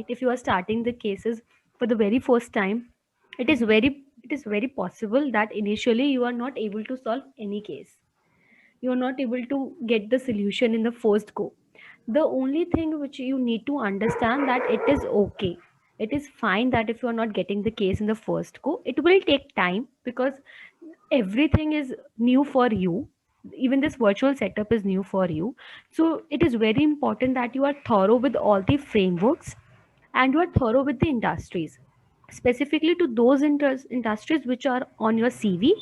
if you are starting the cases for the very first time, it is very possible that initially you are not able to solve any case. You are not able to get the solution in the first go. The only thing which you need to understand, that it is okay, it is fine that if you are not getting the case in the first go, it will take time, because everything is new for you. Even this virtual setup is new for you. So it is very important that you are thorough with all the frameworks, and you are thorough with the industries, specifically to those industries which are on your CV,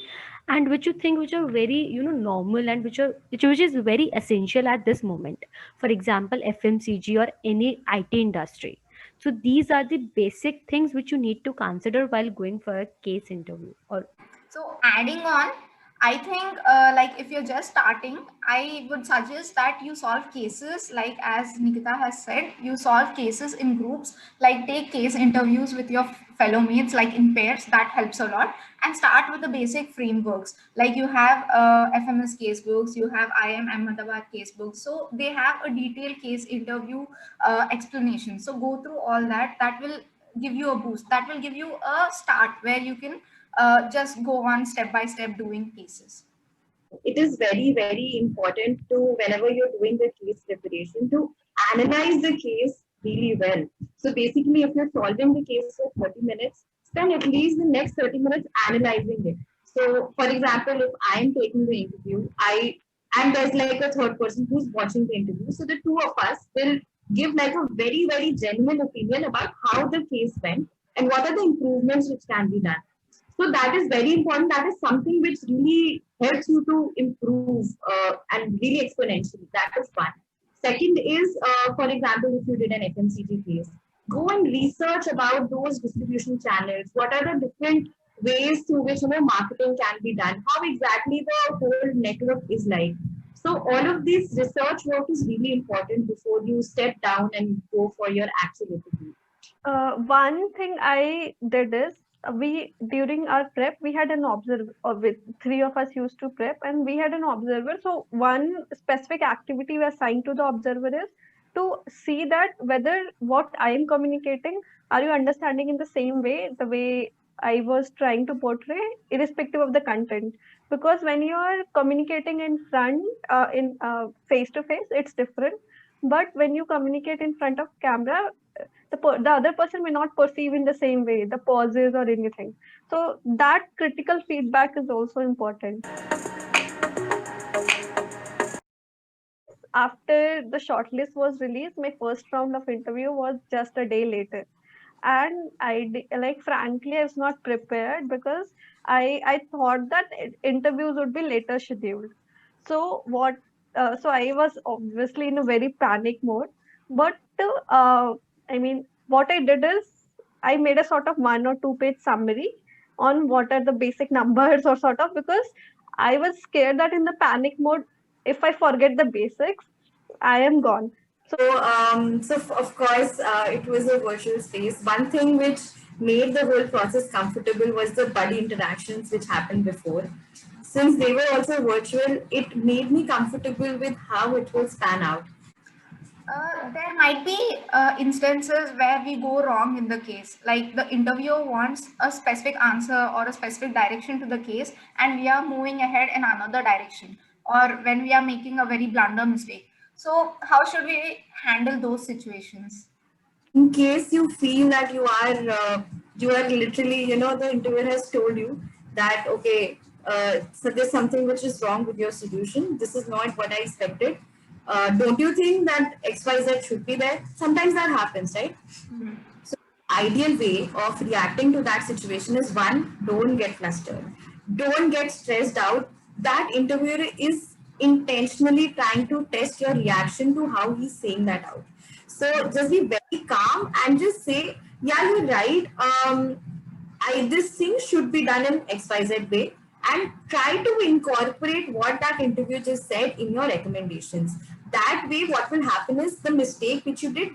and which you think which are very, normal, and which is very essential at this moment. For example, FMCG or any IT industry. So these are the basic things which you need to consider while going for a case interview. Or So adding on, I think like if you're just starting, I would suggest that you solve cases like as Nikita has said, you solve cases in groups, like take case interviews with your fellow mates, like in pairs. That helps a lot. And start with the basic frameworks. Like you have FMS casebooks, you have IM Ahmedabad casebooks. So they have a detailed case interview explanation. So go through all that. That will give you a boost. That will give you a start where you can just go on step by step doing cases. It is very, very important to, whenever you're doing the case preparation, to analyze the case really well. So basically, if you're solving the case for 30 minutes, spend at least the next 30 minutes analyzing it. So, for example, if I'm taking the interview, and there's like a third person who's watching the interview. So the two of us will give like a very, very genuine opinion about how the case went and what are the improvements which can be done. So that is very important. That is something which really helps you to improve and really exponentially. That is one. Second is, for example, if you did an FMCG case, go and research about those distribution channels. What are the different ways through which marketing can be done? How exactly the whole network is like. So all of this research work is really important before you step down and go for your actual interview. One thing I did is we during our prep we had an observer, with three of us used to prep, and we had an observer. So one specific activity we assigned to the observer is to see that whether what I am communicating, are you understanding in the same way, the way I was trying to portray, irrespective of the content. Because when you are communicating in front, in face to face, it's different. But when you communicate in front of camera, the other person may not perceive in the same way the pauses or anything. So that critical feedback is also important. After the shortlist was released, my first round of interview was just a day later, and like frankly I was not prepared because I thought that interviews would be later scheduled. So what so I was obviously in a very panic mode. But I mean, what I did is I made a sort of 1 or 2 page summary on what are the basic numbers, or sort of, because I was scared that in the panic mode, if I forget the basics, I am gone. Of course, it was a virtual space. One thing which made the whole process comfortable was the buddy interactions which happened before. Since they were also virtual, it made me comfortable with how it will span out. There might be instances where we go wrong in the case, like the interviewer wants a specific answer or a specific direction to the case, and we are moving ahead in another direction, or when we are making a very blunder mistake. So, how should we handle those situations? In case you feel that you are literally, the interviewer has told you that, okay, so there's something which is wrong with your solution. This is not what I expected. Don't you think that XYZ should be there? Sometimes that happens, right? Mhm. So ideal way of reacting to that situation is, one, don't get flustered. Don't get stressed out. That interviewer is intentionally trying to test your reaction to how he's saying that out. So just be very calm and just say, yeah, you're right. This thing should be done in XYZ way, and try to incorporate what that interview just said in your recommendations. That way, what will happen is the mistake which you did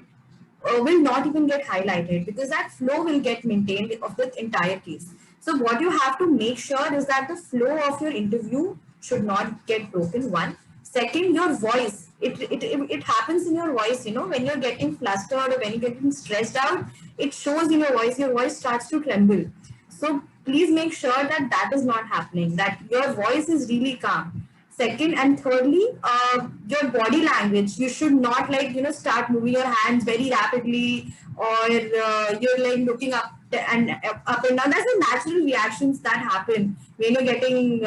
will not even get highlighted, because that flow will get maintained of the entire case. So what you have to make sure is that the flow of your interview should not get broken, one. Second, your voice. It happens in your voice, you know, when you're getting flustered or when you're getting stressed out, it shows in your voice starts to tremble. So please make sure that that is not happening, that your voice is really calm. Second and thirdly, your body language. You should not, like, you know, start moving your hands very rapidly, or you're like looking up and down. That's the natural reactions that happen when you're getting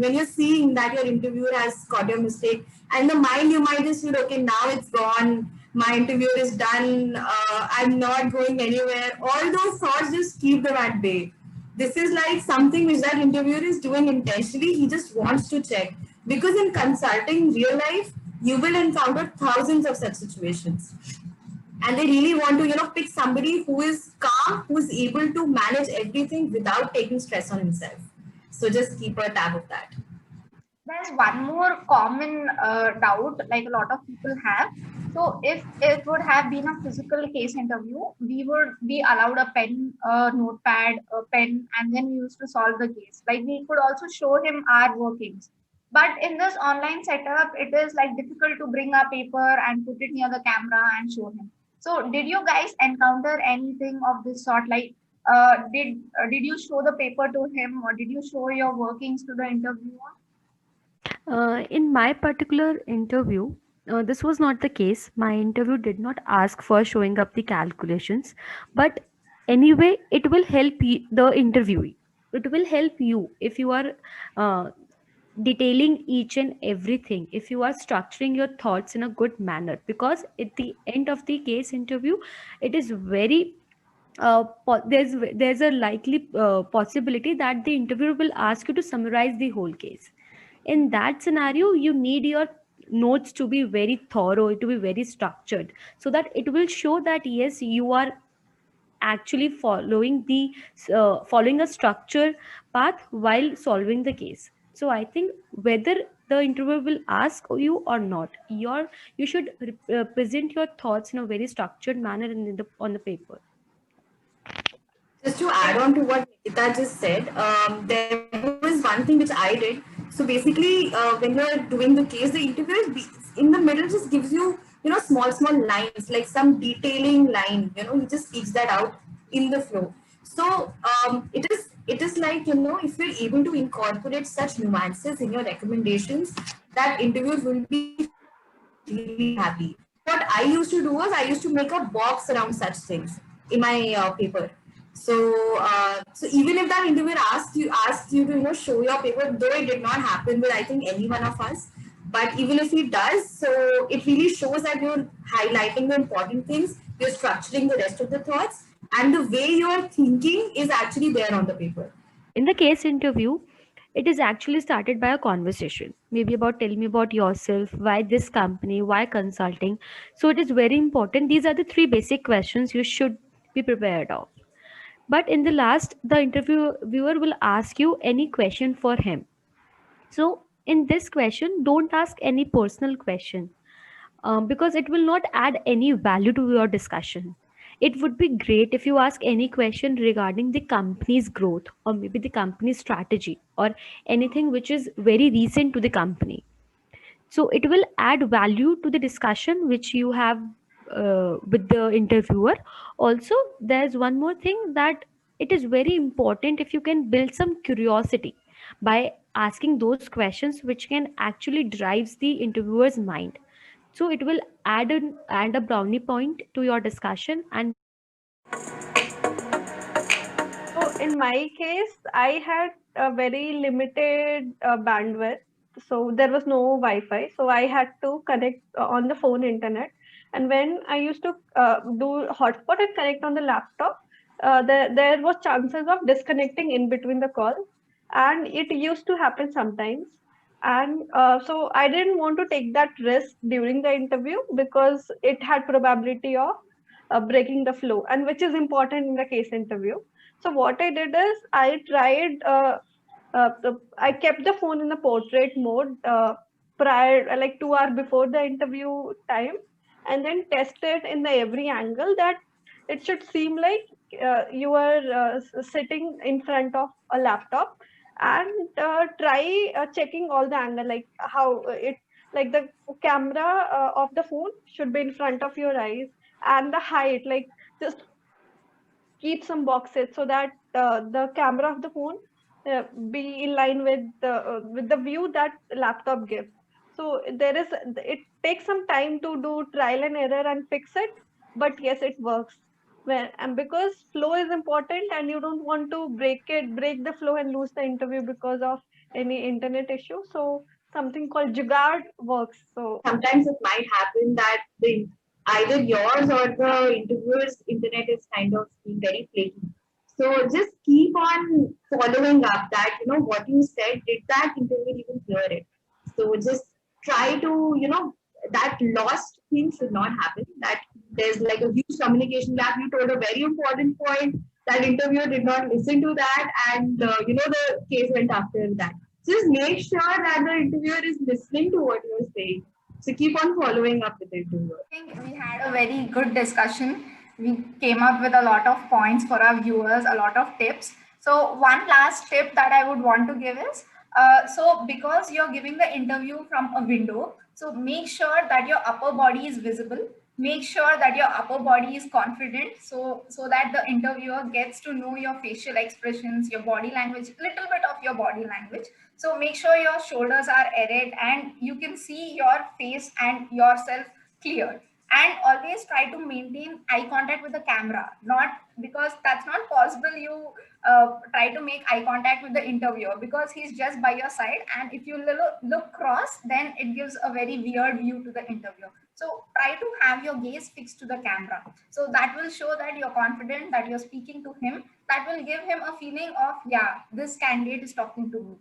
when you're seeing that your interviewer has caught your mistake. And the mind, you might just feel, okay, now it's gone. My interview is done. I'm not going anywhere. All those thoughts, just keep them at bay. This is like something which that interviewer is doing intentionally. He just wants to check. Because in consulting real life, you will encounter thousands of such situations. And they really want to, you know, pick somebody who is calm, who is able to manage everything without taking stress on himself. So just keep a tab of that. There's one more common doubt, like a lot of people have. So if it would have been a physical case interview, we would be allowed a pen, a notepad, a pen, and then we used to solve the case. Like we could also show him our workings. But in this online setup, it is like difficult to bring a paper and put it near the camera and show him. So did you guys encounter anything of this sort? Like did you show the paper to him, or did you show your workings to the interviewer? In my particular interview, this was not the case. My interview did not ask for showing up the calculations, but anyway, it will help the interviewee. It will help you if you are uh, detailing each and everything, if you are structuring your thoughts in a good manner, because at the end of the case interview, it is very there's a likely possibility that the interviewer will ask you to summarize the whole case. In that scenario, you need your notes to be very thorough, to be very structured, so that it will show that yes, you are actually following a structure path while solving the case. So I think whether the interviewer will ask you or not, you should present your thoughts in a very structured manner on the paper. Just to add on to what Nikita just said, there was one thing which I did. So basically, when you're doing the case, the interviewer in the middle just gives you know, small lines, like some detailing line. You know, he just speaks that out in the flow. So it is like, you know, if you're able to incorporate such nuances in your recommendations, that interviewers will be really happy. What I used to do was I used to make a box around such things in my paper. So even if that interviewer asked you to, you know, show your paper, though it did not happen with, I think, any one of us, but even if he does, so it really shows that you're highlighting the important things, you're structuring the rest of the thoughts, and the way you're thinking is actually there on the paper. In the case interview, it is actually started by a conversation, maybe about tell me about yourself, why this company, why consulting. So it is very important. These are the three basic questions you should be prepared of. But in the last, the interviewer will ask you any question for him. So in this question, don't ask any personal question, because it will not add any value to your discussion. It would be great if you ask any question regarding the company's growth, or maybe the company's strategy, or anything which is very recent to the company. So it will add value to the discussion which you have with the interviewer. Also, there's one more thing, that it is very important if you can build some curiosity by asking those questions which can actually drives the interviewer's mind. So it will add a brownie point to your discussion. And So in my case, I had a very limited bandwidth. So there was no Wi-Fi. So I had to connect on the phone internet. And when I used to do hotspot and connect on the laptop, there was chances of disconnecting in between the call. And it used to happen sometimes. And so I didn't want to take that risk during the interview, because it had probability of breaking the flow, and which is important in the case interview. So what I did is I tried, I kept the phone in the portrait mode prior, like 2 hours before the interview time, and then tested in the every angle that it should seem like you are sitting in front of a laptop, and try checking all the angle, like how it like the camera of the phone should be in front of your eyes, and the height, like just keep some boxes so that the camera of the phone be in line with the view that laptop gives. So there is, it takes some time to do trial and error and fix it, but yes, it works. Well, and because flow is important and you don't want to break the flow and lose the interview because of any internet issue, so something called jugaad works. So Sometimes it might happen that the either yours or the interviewer's internet is kind of being very flaky. So just keep on following up that, what you said, did that interviewer even hear it? So just try to, that lost thing should not happen. That there's like a huge communication gap. You told a very important point. That interviewer did not listen to that, and the case went after that. Just make sure that the interviewer is listening to what you're saying. So keep on following up with the interviewer. I think we had a very good discussion. We came up with a lot of points for our viewers, a lot of tips. So one last tip that I would want to give is, so because you're giving the interview from a window, so make sure that your upper body is visible. Make sure that your upper body is confident, so that the interviewer gets to know your facial expressions, your body language, little bit of your body language. So make sure your shoulders are erect and you can see your face and yourself clear. And always try to maintain eye contact with the camera. Not because that's not possible. You try to make eye contact with the interviewer because he's just by your side. And if you look cross, then it gives a very weird view to the interviewer. So try to have your gaze fixed to the camera. So that will show that you're confident, that you're speaking to him. That will give him a feeling of, yeah, this candidate is talking to me.